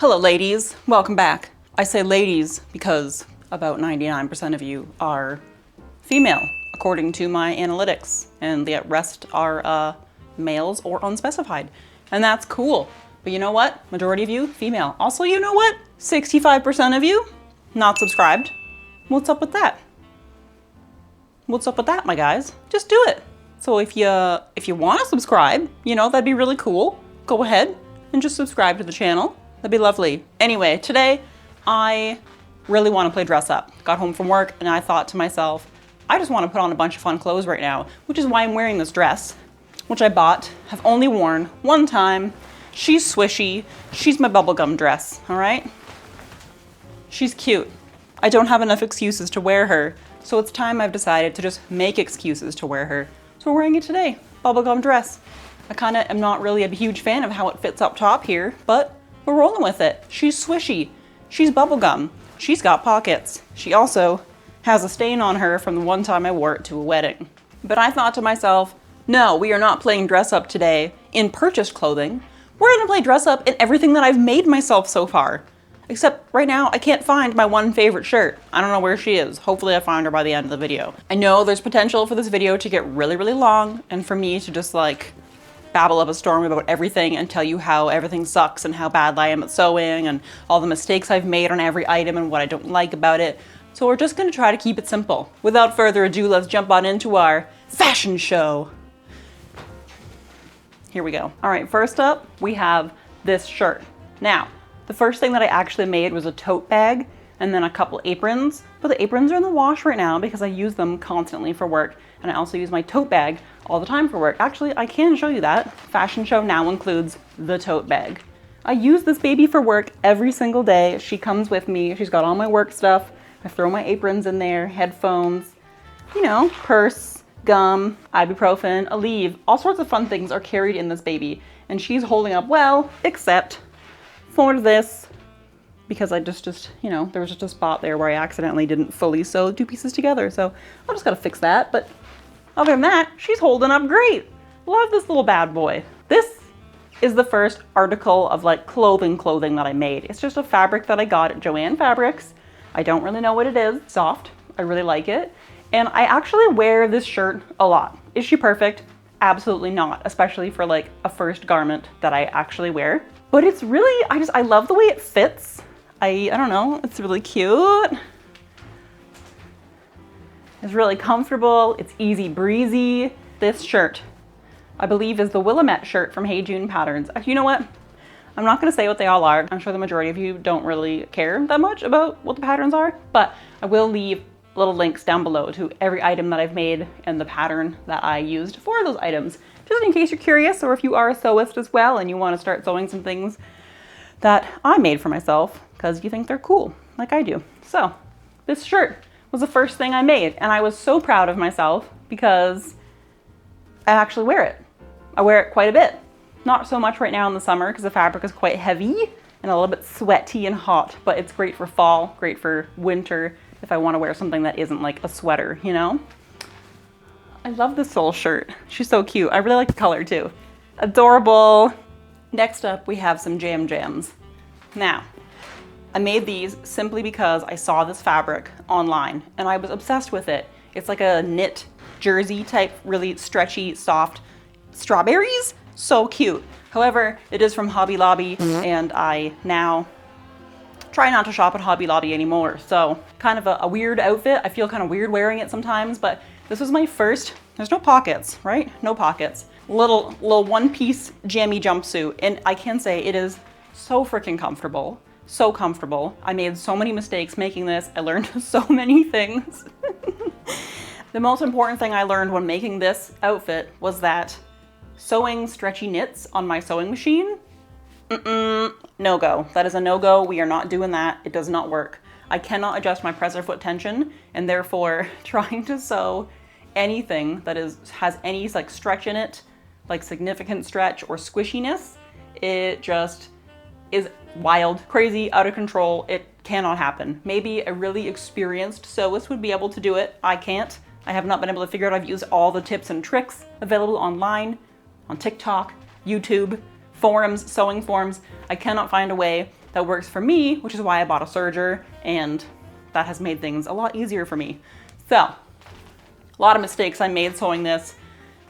Hello ladies, welcome back. I say ladies because about 99% of you are female, according to my analytics, and the rest are males or unspecified. And that's cool. But you know what? Majority of you, female. Also, you know what? 65% of you, not subscribed. What's up with that? What's up with that, my guys? Just do it. So if you want to subscribe, you know, that'd be really cool. Go ahead and just subscribe to the channel. That'd be lovely. Anyway, today I really want to play dress up. Got home from work and I thought to myself, I just want to put on a bunch of fun clothes right now, which is why I'm wearing this dress, which I bought, have only worn one time. She's swishy. She's my bubblegum dress, all right? She's cute. I don't have enough excuses to wear her, so it's time I've decided to just make excuses to wear her. So we're wearing it today, bubblegum dress. I kind of am not really a huge fan of how it fits up top here, but we're rolling with it. She's swishy. She's bubblegum. She's got pockets. She also has a stain on her from the one time I wore it to a wedding. But I thought to myself, no, we are not playing dress up today in purchased clothing. We're gonna play dress up in everything that I've made myself so far. Except right now, I can't find my one favorite shirt. I don't know where she is. Hopefully I find her by the end of the video. I know there's potential for this video to get really, really long and for me to just like babble up a storm about everything and tell you how everything sucks and how bad I am at sewing and all the mistakes I've made on every item and what I don't like about it. So we're just gonna try to keep it simple. Without further ado, let's jump on into our fashion show. Here we go. All right, first up, we have this shirt. Now, the first thing that I actually made was a tote bag and then a couple aprons, but the aprons are in the wash right now because I use them constantly for work, and I also use my tote bag all the time for work. Actually, I can show you that. Fashion show now includes the tote bag. I use this baby for work every single day. She comes with me. She's got all my work stuff. I throw my aprons in there, headphones, you know, purse, gum, ibuprofen, Aleve, all sorts of fun things are carried in this baby, and she's holding up well, except for this, because I just, you know, there was just a spot there where I accidentally didn't fully sew two pieces together. So I just gotta fix that. But other than that, she's holding up great. Love this little bad boy. This is the first article of like clothing that I made. It's just a fabric that I got at Joann Fabrics. I don't really know what it is. It's soft. I really like it. And I actually wear this shirt a lot. Is she perfect? Absolutely not, especially for like a first garment that I actually wear. But it's really, I love the way it fits. I don't know, it's really cute. It's really comfortable. It's easy breezy. This shirt, I believe, is the Willamette shirt from Hey June Patterns. You know what? I'm not gonna say what they all are. I'm sure the majority of you don't really care that much about what the patterns are, but I will leave little links down below to every item that I've made and the pattern that I used for those items, just in case you're curious, or if you are a sewist as well and you want to start sewing some things that I made for myself because you think they're cool, like I do. So this shirt was the first thing I made, and I was so proud of myself because I actually wear it. I wear it quite a bit. Not so much right now in the summer because the fabric is quite heavy and a little bit sweaty and hot, but it's great for fall, great for winter if I want to wear something that isn't like a sweater, you know? I love this little shirt. She's so cute. I really like the color too. Adorable. Next up, we have some Jam Jams. Now, I made these simply because I saw this fabric online and I was obsessed with it. It's like a knit jersey type, really stretchy, soft strawberries. So cute. However, it is from Hobby Lobby and I now try not to shop at Hobby Lobby anymore. So kind of a weird outfit. I feel kind of weird wearing it sometimes, but this was my first, there's no pockets, right? No pockets. Little one-piece jammy jumpsuit. And I can say it is so freaking comfortable. So comfortable. I made so many mistakes making this. I learned so many things. The most important thing I learned when making this outfit was that sewing stretchy knits on my sewing machine, no-go. That is a no-go. We are not doing that. It does not work. I cannot adjust my presser foot tension, and therefore trying to sew anything that has any like stretch in it, like significant stretch or squishiness, it just is wild, crazy, out of control. It cannot happen. Maybe a really experienced sewist would be able to do it. I can't. I have not been able to figure out. I've used all the tips and tricks available online, on TikTok, YouTube, forums, sewing forums. I cannot find a way that works for me, which is why I bought a serger, and that has made things a lot easier for me. So, a lot of mistakes I made sewing this.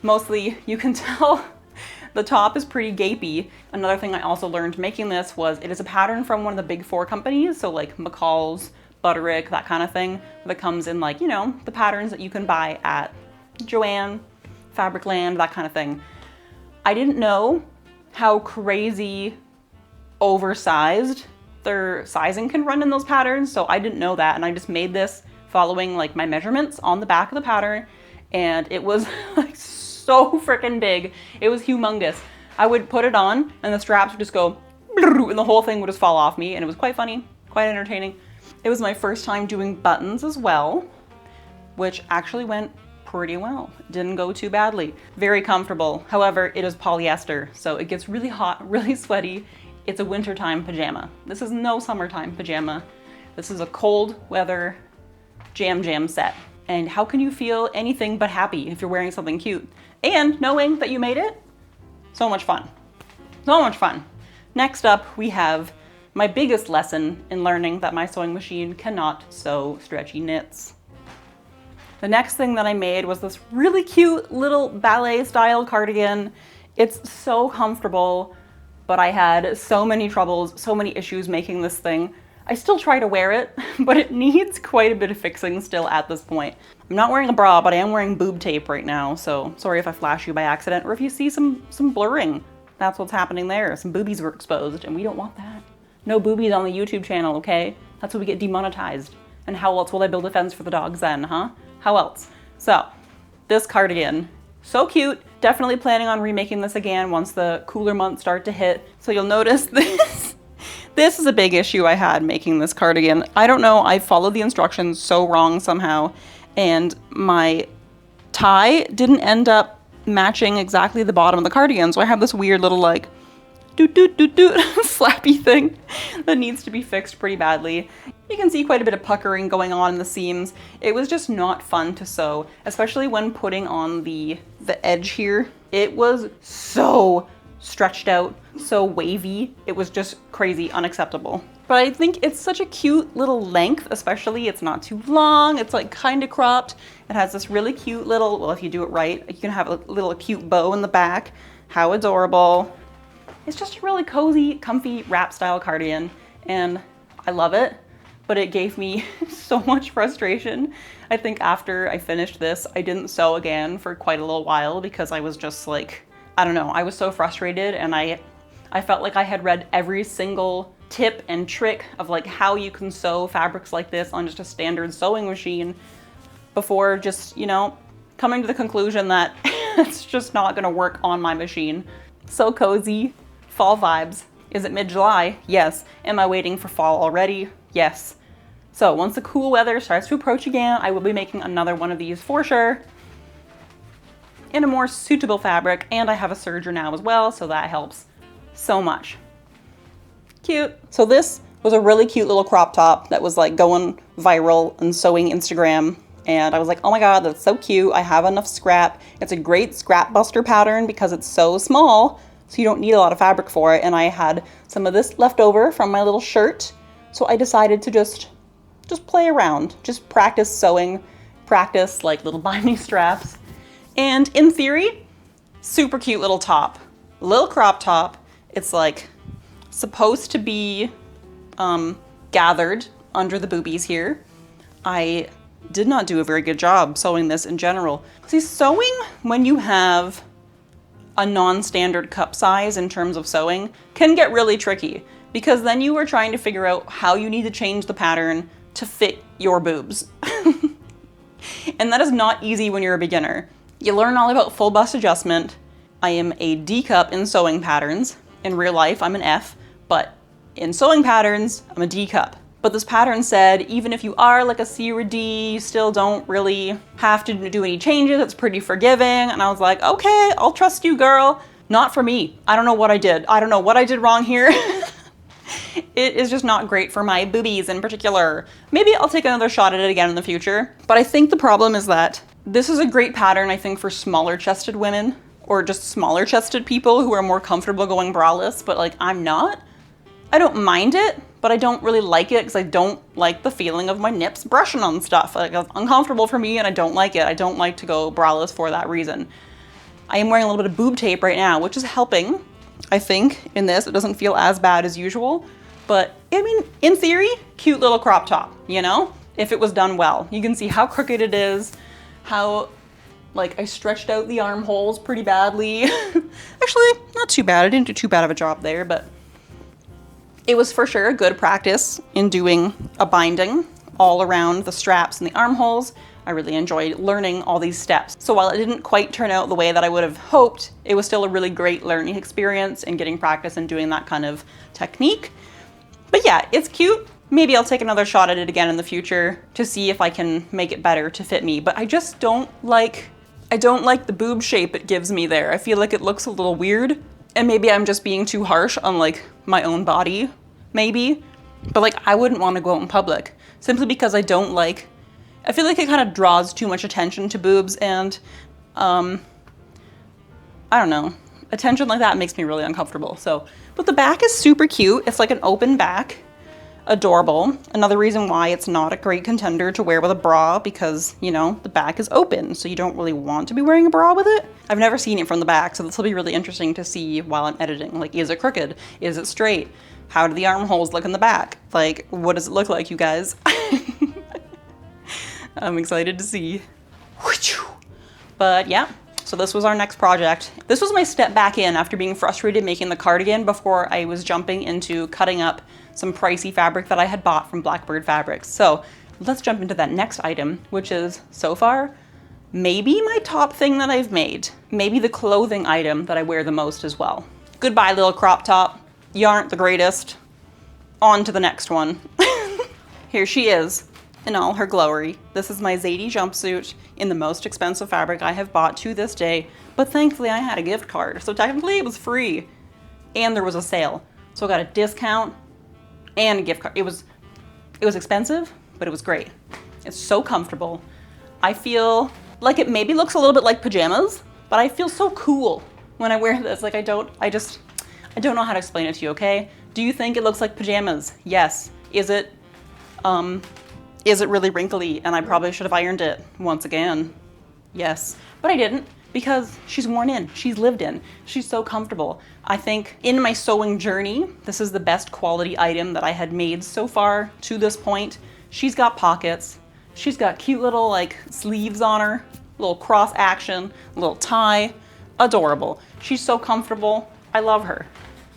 Mostly, you can tell the top is pretty gapey. Another thing I also learned making this was it is a pattern from one of the big 4 companies, so like McCall's, Butterick, that kind of thing, that comes in like, you know, the patterns that you can buy at Joann, Fabricland, that kind of thing. I didn't know how crazy oversized their sizing can run in those patterns, so I didn't know that, and I just made this following like my measurements on the back of the pattern, and it was like so freaking big. It was humongous. I would put it on and the straps would just go and the whole thing would just fall off me, and it was quite funny, quite entertaining. It was my first time doing buttons as well, which actually went pretty well. Didn't go too badly. Very comfortable. However, it is polyester, so it gets really hot, really sweaty. It's a wintertime pajama. This is no summertime pajama. This is a cold weather jam set. And how can you feel anything but happy if you're wearing something cute? And knowing that you made it, so much fun. So much fun. Next up, we have my biggest lesson in learning that my sewing machine cannot sew stretchy knits. The next thing that I made was this really cute little ballet style cardigan. It's so comfortable, but I had so many troubles, so many issues making this thing. I still try to wear it, but it needs quite a bit of fixing still at this point. I'm not wearing a bra, but I am wearing boob tape right now, so sorry if I flash you by accident or if you see some blurring. That's what's happening there. Some boobies were exposed, and we don't want that. No boobies on the YouTube channel, okay? That's what we get demonetized. And how else will I build a fence for the dogs then, huh? How else? So, this cardigan, so cute. Definitely planning on remaking this again once the cooler months start to hit. So you'll notice this. This is a big issue I had making this cardigan. I don't know, I followed the instructions so wrong somehow, and my tie didn't end up matching exactly the bottom of the cardigan, so I have this weird little like flappy thing that needs to be fixed pretty badly. You can see quite a bit of puckering going on in the seams. It was just not fun to sew, especially when putting on the edge here. It was so stretched out, so wavy. It was just crazy, unacceptable. But I think it's such a cute little length, especially it's not too long. It's like kind of cropped. It has this really cute little, well, if you do it right, you can have a little cute bow in the back. How adorable. It's just a really cozy, comfy wrap style cardigan, and I love it, but it gave me so much frustration. I think after I finished this, I didn't sew again for quite a little while because I was just like, I don't know, I was so frustrated, and I felt like I had read every single tip and trick of like how you can sew fabrics like this on just a standard sewing machine before just, you know, coming to the conclusion that it's just not gonna work on my machine. So cozy. Fall vibes. Is it mid-July? Yes. Am I waiting for fall already? Yes. So once the cool weather starts to approach again, I will be making another one of these for sure in a more suitable fabric, and I have a serger now as well, so that helps so much. Cute. So this was a really cute little crop top that was like going viral on sewing Instagram, and I was like, oh my god, that's so cute. I have enough scrap. It's a great scrap buster pattern because it's so small, so you don't need a lot of fabric for it, and I had some of this left over from my little shirt, so I decided to just play around, just practice sewing, practice like little binding straps, and in theory, super cute little top, little crop top. It's like supposed to be gathered under the boobies here. I did not do a very good job sewing this in general. See, sewing when you have a non-standard cup size in terms of sewing can get really tricky, because then you are trying to figure out how you need to change the pattern to fit your boobs. And that is not easy when you're a beginner. You learn all about full bust adjustment. I am a D cup in sewing patterns. In real life, I'm an F, but in sewing patterns, I'm a D cup. But this pattern said, even if you are like a C or a D, you still don't really have to do any changes. It's pretty forgiving. And I was like, okay, I'll trust you, girl. Not for me. I don't know what I did. I don't know what I did wrong here. It is just not great for my boobies in particular. Maybe I'll take another shot at it again in the future. But I think the problem is that this is a great pattern, I think, for smaller chested women, or just smaller chested people who are more comfortable going braless, but like I'm not. I don't mind it, but I don't really like it because I don't like the feeling of my nips brushing on stuff. Like, it's uncomfortable for me and I don't like it. I don't like to go braless for that reason. I am wearing a little bit of boob tape right now, which is helping, I think, in this. It doesn't feel as bad as usual, but I mean, in theory, cute little crop top, you know? If it was done well. You can see how crooked it is, how like I stretched out the armholes pretty badly. Actually, not too bad. I didn't do too bad of a job there, but it was for sure a good practice in doing a binding all around the straps and the armholes. I really enjoyed learning all these steps. So while it didn't quite turn out the way that I would have hoped, it was still a really great learning experience and getting practice and doing that kind of technique. But yeah, it's cute. Maybe I'll take another shot at it again in the future to see if I can make it better to fit me. But I just don't like, the boob shape it gives me there. I feel like it looks a little weird. And maybe I'm just being too harsh on like my own body, maybe. But like, I wouldn't want to go out in public simply because I feel like it kind of draws too much attention to boobs, and I don't know. Attention like that makes me really uncomfortable. So, but the back is super cute. It's like an open back. Adorable. Another reason why it's not a great contender to wear with a bra, because, you know, the back is open, so you don't really want to be wearing a bra with it. I've never seen it from the back, so this will be really interesting to see while I'm editing. Like, is it crooked? Is it straight? How do the armholes look in the back? Like, what does it look like, you guys? I'm excited to see. But yeah, so this was our next project. This was my step back in after being frustrated making the cardigan before I was jumping into cutting up some pricey fabric that I had bought from Blackbird Fabrics. So let's jump into that next item, which is so far maybe my top thing that I've made. Maybe the clothing item that I wear the most as well. Goodbye, little crop top. You aren't the greatest. On to the next one. Here she is in all her glory. This is my Zade jumpsuit in the most expensive fabric I have bought to this day, but thankfully I had a gift card, so technically it was free, and there was a sale. So I got a discount and a gift card. It was expensive, but it was great. It's so comfortable. I feel like it maybe looks a little bit like pajamas, but I feel so cool when I wear this. Like I don't know how to explain it to you, okay? Do you think it looks like pajamas? Yes. Is it really wrinkly and I probably should have ironed it once again? Yes. But I didn't, because she's worn in, she's lived in, she's so comfortable. I think in my sewing journey, this is the best quality item that I had made so far to this point. She's got pockets, she's got cute little like sleeves on her, little cross action, little tie, adorable. She's so comfortable, I love her.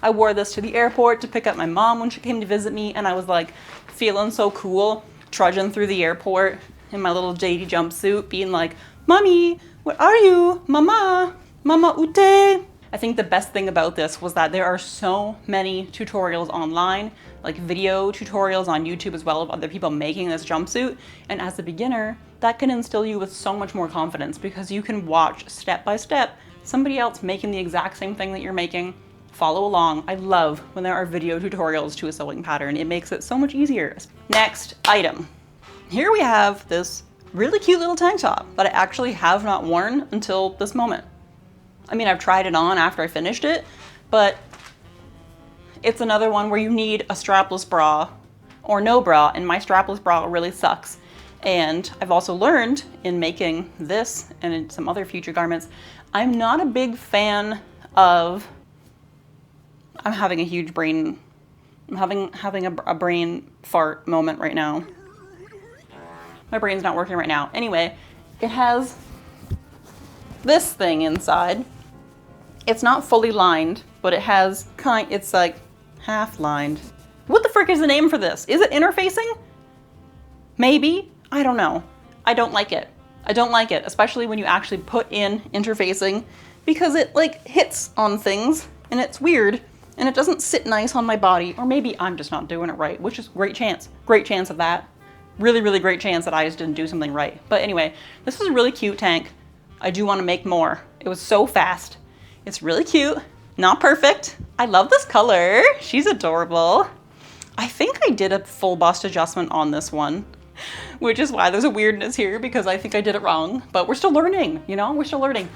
I wore this to the airport to pick up my mom when she came to visit me, and I was like feeling so cool, trudging through the airport in my little Zade jumpsuit, being like, Mommy, where are you? Mama, Mama Ute. I think the best thing about this was that there are so many tutorials online, like video tutorials on YouTube as well of other people making this jumpsuit. And as a beginner, that can instill you with so much more confidence because you can watch step by step somebody else making the exact same thing that you're making. Follow along. I love when there are video tutorials to a sewing pattern. It makes it so much easier. Next item. Here we have this really cute little tank top that I actually have not worn until this moment. I mean, I've tried it on after I finished it, but it's another one where you need a strapless bra or no bra, and my strapless bra really sucks. And I've also learned in making this and in some other future garments, I'm not a big fan of, I'm having a huge brain, I'm having a brain fart moment right now. My brain's not working right now. Anyway, it has this thing inside. It's not fully lined, but it has it's like half lined. What the frick is the name for this? Is it interfacing? Maybe, I don't know. I don't like it. I don't like it, especially when you actually put in interfacing, because it like hits on things and it's weird and it doesn't sit nice on my body, or maybe I'm just not doing it right, which is great chance of that. Really, really great chance that I just didn't do something right. But anyway, this is a really cute tank. I do want to make more. It was so fast. It's really cute, not perfect. I love this color. She's adorable. I think I did a full bust adjustment on this one, which is why there's a weirdness here, because I think I did it wrong, but we're still learning, you know, we're still learning.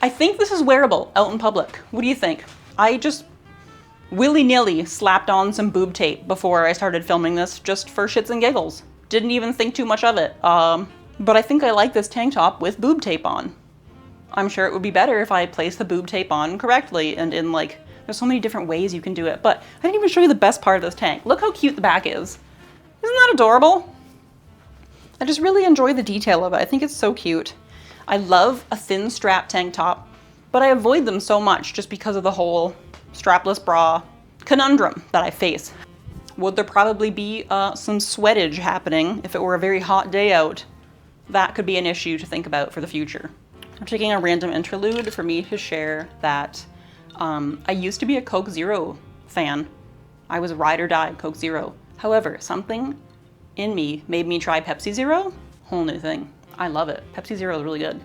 I think this is wearable out in public. What do you think? willy-nilly slapped on some boob tape before I started filming this just for shits and giggles. Didn't even think too much of it. But I think I like this tank top with boob tape on. I'm sure it would be better if I placed the boob tape on correctly and in like, there's so many different ways you can do it. But I didn't even show you the best part of this tank. Look how cute the back is. Isn't that adorable? I just really enjoy the detail of it. I think it's so cute. I love a thin strap tank top, but I avoid them so much just because of the whole strapless bra conundrum that I face. Would there probably be some sweatage happening if it were a very hot day out? That could be an issue to think about for the future. I'm taking a random interlude for me to share that I used to be a Coke Zero fan. I was ride or die Coke Zero. However, something in me made me try Pepsi Zero. Whole new thing. I love it. Pepsi Zero is really good.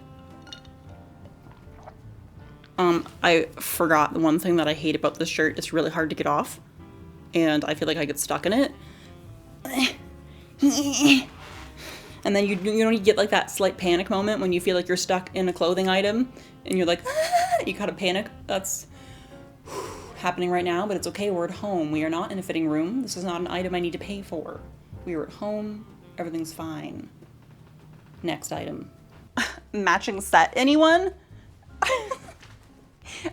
I forgot the one thing that I hate about this shirt. It's really hard to get off, and I feel like I get stuck in it. And then you know, you get like that slight panic moment when you feel like you're stuck in a clothing item, and you're like, ah! You gotta panic. That's happening right now, but it's okay. We're at home. We are not in a fitting room. This is not an item I need to pay for. We are at home. Everything's fine. Next item. Matching set, anyone?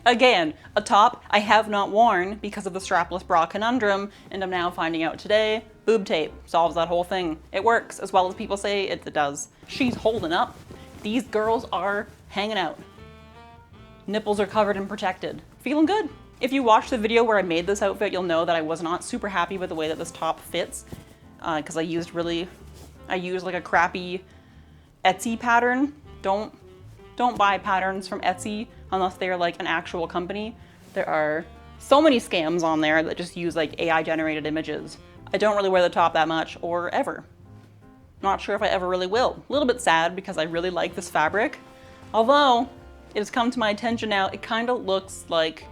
Again, a top I have not worn because of the strapless bra conundrum, and I'm now finding out today, boob tape solves that whole thing. It works as well as people say it does. She's holding up. These girls are hanging out. Nipples are covered and protected. Feeling good. If you watch the video where I made this outfit, you'll know that I was not super happy with the way that this top fits, because I used like a crappy Etsy pattern. Don't buy patterns from Etsy unless they're like an actual company. There are so many scams on there that just use like AI generated images. I don't really wear the top that much or ever. Not sure if I ever really will. A little bit sad because I really like this fabric. Although it has come to my attention now, it kind of looks like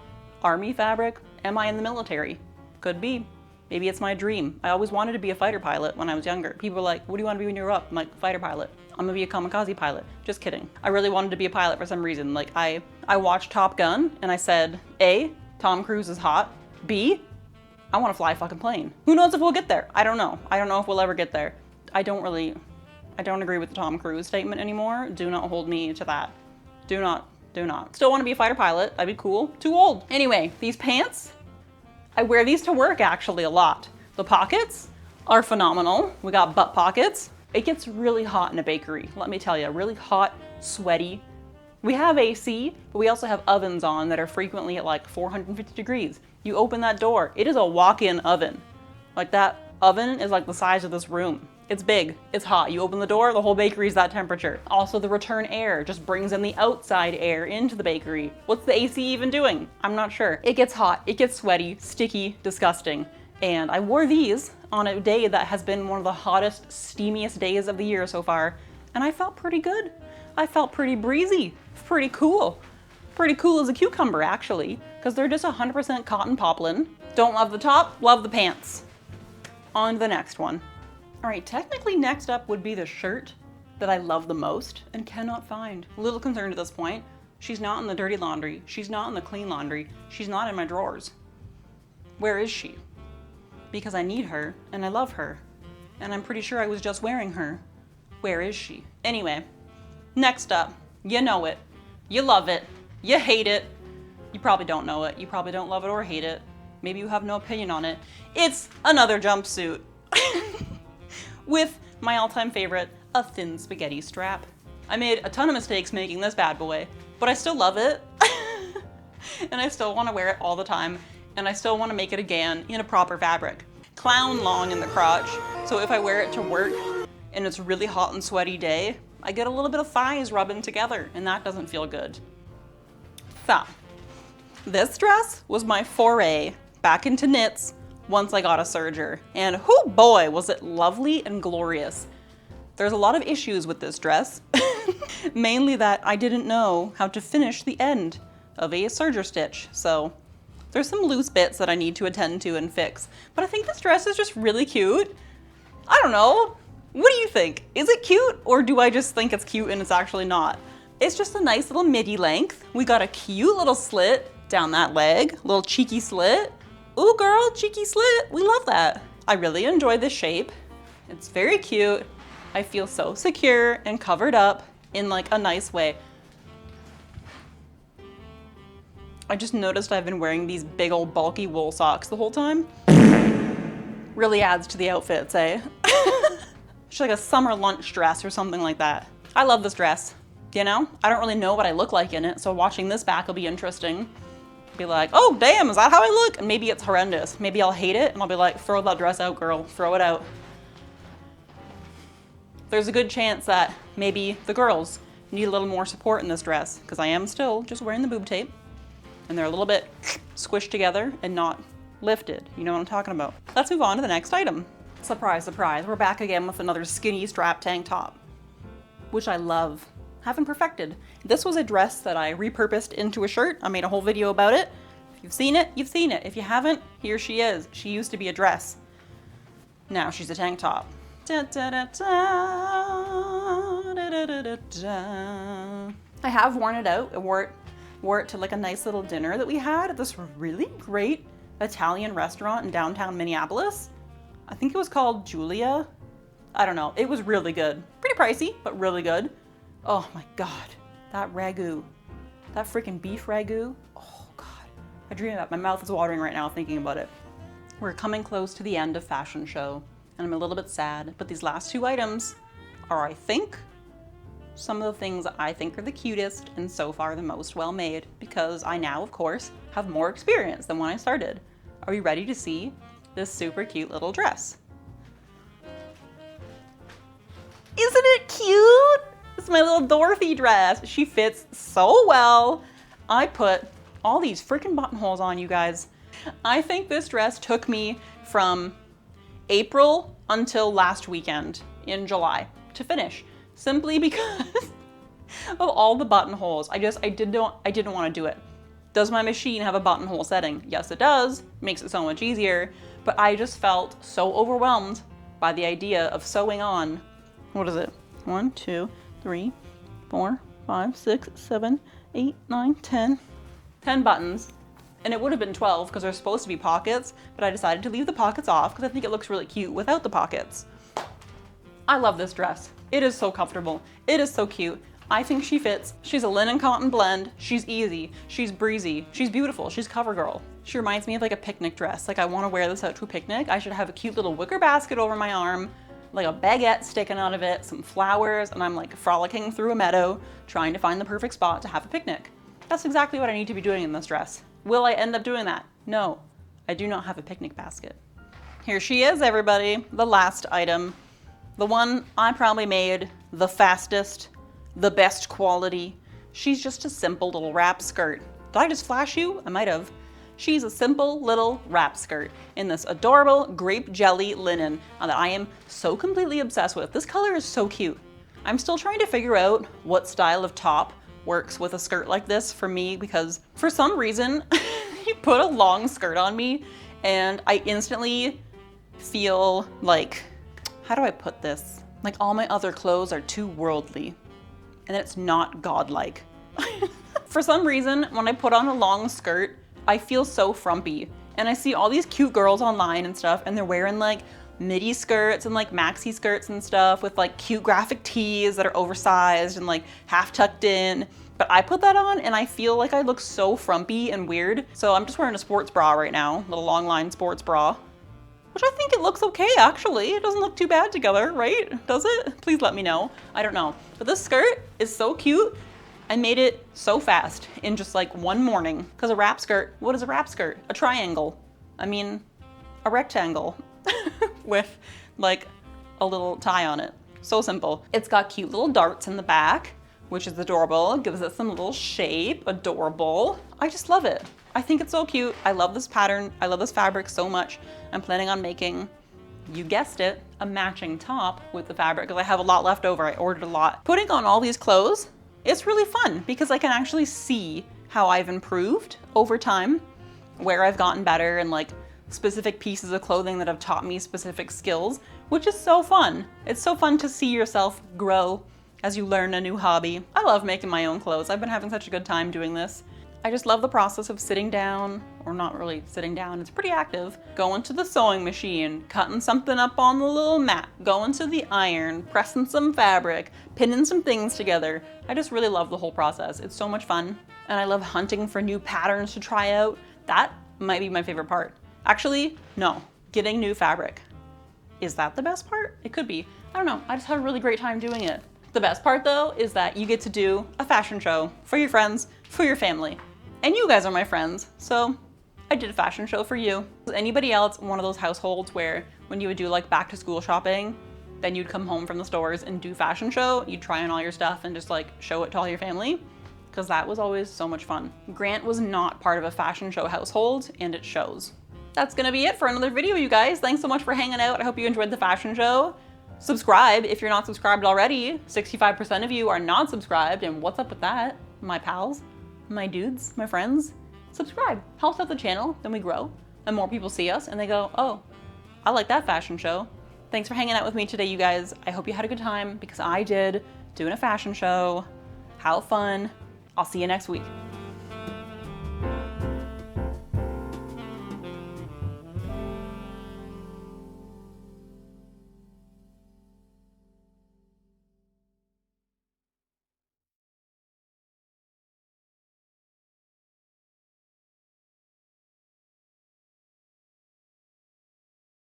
army fabric. Am I in the military? Could be. Maybe it's my dream. I always wanted to be a fighter pilot when I was younger. People were like, what do you want to be when you grow up? I'm like, fighter pilot. I'm gonna be a kamikaze pilot. Just kidding. I really wanted to be a pilot for some reason. Like I watched Top Gun and I said, A, Tom Cruise is hot. B, I want to fly a fucking plane. Who knows if we'll get there? I don't know. I don't know if we'll ever get there. I don't agree with the Tom Cruise statement anymore. Do not hold me to that. Do not. Still want to be a fighter pilot. I'd be cool. Too old. Anyway, these pants, I wear these to work actually a lot. The pockets are phenomenal. We got butt pockets. It gets really hot in a bakery, let me tell you, really hot, sweaty. We have AC, but we also have ovens on that are frequently at like 450 degrees. You open that door, it is a walk-in oven. Like that oven is like the size of this room. It's big, it's hot. You open the door, the whole bakery is that temperature. Also the return air just brings in the outside air into the bakery. What's the AC even doing? I'm not sure. It gets hot, it gets sweaty, sticky, disgusting. And I wore these on a day that has been one of the hottest, steamiest days of the year so far, and I felt pretty good. I felt pretty breezy, pretty cool. Pretty cool as a cucumber, actually, because they're just 100% cotton poplin. Don't love the top, love the pants. On to the next one. All right, technically next up would be the shirt that I love the most and cannot find. A little concerned at this point. She's not in the dirty laundry. She's not in the clean laundry. She's not in my drawers. Where is she? Because I need her and I love her, and I'm pretty sure I was just wearing her. Where is she? Anyway, next up, you know it, you love it, you hate it, you probably don't know it, you probably don't love it or hate it, maybe you have no opinion on it. It's another jumpsuit with my all-time favorite, a thin spaghetti strap. I made a ton of mistakes making this bad boy, but I still love it and I still want to wear it all the time. And I still want to make it again in a proper fabric. Clown long in the crotch, so if I wear it to work and it's a really hot and sweaty day, I get a little bit of thighs rubbing together, and that doesn't feel good. So, this dress was my foray back into knits once I got a serger, and whoo boy, was it lovely and glorious. There's a lot of issues with this dress, mainly that I didn't know how to finish the end of a serger stitch, so there's some loose bits that I need to attend to and fix, but I think this dress is just really cute. I don't know. What do you think? Is it cute, or do I just think it's cute and it's actually not? It's just a nice little midi length. We got a cute little slit down that leg, little cheeky slit. Ooh girl, cheeky slit, we love that. I really enjoy this shape. It's very cute. I feel so secure and covered up in like a nice way. I just noticed I've been wearing these big old bulky wool socks the whole time. Really adds to the outfits, eh? It's like a summer lunch dress or something like that. I love this dress, you know? I don't really know what I look like in it, so watching this back will be interesting. Be like, oh damn, is that how I look? And maybe it's horrendous. Maybe I'll hate it and I'll be like, throw that dress out, girl, throw it out. There's a good chance that maybe the girls need a little more support in this dress because I am still just wearing the boob tape and they're a little bit squished together and not lifted. You know what I'm talking about. Let's move on to the next item. Surprise, surprise, we're back again with another skinny strap tank top, which I love. Haven't perfected. This was a dress that I repurposed into a shirt. I made a whole video about it. If you've seen it, you've seen it. If you haven't, here she is. She used to be a dress. Now she's a tank top. Da, da, da, da, da, da, da, da, da. I have worn it out. I wore it to like a nice little dinner that we had at this really great Italian restaurant in downtown Minneapolis. I think it was called Julia. I don't know. It was really good. Pretty pricey, but really good. Oh my God, that ragu, that freaking beef ragu. Oh God, I dream of that. My mouth is watering right now thinking about it. We're coming close to the end of fashion show and I'm a little bit sad, but these last two items are, I think, some of the things I think are the cutest and so far the most well made because I now, of course, have more experience than when I started. Are you ready to see this super cute little dress? Isn't it cute? It's my little Dorothy dress. She fits so well. I put all these freaking buttonholes on, you guys. I think this dress took me from April until last weekend in July to finish, simply because of all the buttonholes. I didn't want to do it. Does my machine have a buttonhole setting? Yes, it does. Makes it so much easier. But I just felt so overwhelmed by the idea of sewing on, what is it? 1, 2, 3, 4, 5, 6, 7, 8, 9, 10. 10 buttons. And it would have been 12 because there's supposed to be pockets, but I decided to leave the pockets off because I think it looks really cute without the pockets. I love this dress. It is so comfortable. It is so cute. I think she fits. She's a linen cotton blend. She's easy. She's breezy. She's beautiful. She's cover girl. She reminds me of like a picnic dress. Like I want to wear this out to a picnic. I should have a cute little wicker basket over my arm, like a baguette sticking out of it, some flowers, and I'm like frolicking through a meadow, trying to find the perfect spot to have a picnic. That's exactly what I need to be doing in this dress. Will I end up doing that? No, I do not have a picnic basket. Here she is, everybody. The last item. The one I probably made the fastest, the best quality. She's just a simple little wrap skirt. Did I just flash you? I might have. She's a simple little wrap skirt in this adorable grape jelly linen that I am so completely obsessed with. This color is so cute. I'm still trying to figure out what style of top works with a skirt like this for me because for some reason you put a long skirt on me and I instantly feel like, how do I put this? Like all my other clothes are too worldly and it's not godlike. For some reason, when I put on a long skirt, I feel so frumpy. And I see all these cute girls online and stuff and they're wearing like midi skirts and like maxi skirts and stuff with like cute graphic tees that are oversized and like half tucked in. But I put that on and I feel like I look so frumpy and weird. So I'm just wearing a sports bra right now, little long line sports bra, which I think it looks okay actually. It doesn't look too bad together, right? Does it? Please let me know. I don't know. But this skirt is so cute. I made it so fast in just like one morning because a wrap skirt, what is a wrap skirt? A triangle. I mean, a rectangle with like a little tie on it. So simple. It's got cute little darts in the back, which is adorable. It gives it some little shape, adorable. I just love it. I think it's so cute. I love this pattern. I love this fabric so much. I'm planning on making, you guessed it, a matching top with the fabric because I have a lot left over. I ordered a lot. Putting on all these clothes, it's really fun because I can actually see how I've improved over time, where I've gotten better and like specific pieces of clothing that have taught me specific skills, which is so fun. It's so fun to see yourself grow as you learn a new hobby. I love making my own clothes. I've been having such a good time doing this. I just love the process of sitting down, or not really sitting down, it's pretty active, going to the sewing machine, cutting something up on the little mat, going to the iron, pressing some fabric, pinning some things together. I just really love the whole process. It's so much fun. And I love hunting for new patterns to try out. That might be my favorite part. Actually, no, getting new fabric. Is that the best part? It could be. I don't know, I just had a really great time doing it. The best part though is that you get to do a fashion show for your friends, for your family. And you guys are my friends, so I did a fashion show for you. Was anybody else one of those households where when you would do like back to school shopping, then you'd come home from the stores and do fashion show, you'd try on all your stuff and just like show it to all your family? Because that was always so much fun. Grant was not part of a fashion show household, and it shows. That's gonna be it for another video, you guys. Thanks so much for hanging out. I hope you enjoyed the fashion show. Subscribe if you're not subscribed already. 65% of you are not subscribed, and what's up with that? My pals, my dudes, my friends. Subscribe, helps out the channel, then we grow, and more people see us and they go, oh, I like that fashion show. Thanks for hanging out with me today, you guys. I hope you had a good time, because I did, doing a fashion show. How fun. I'll see you next week.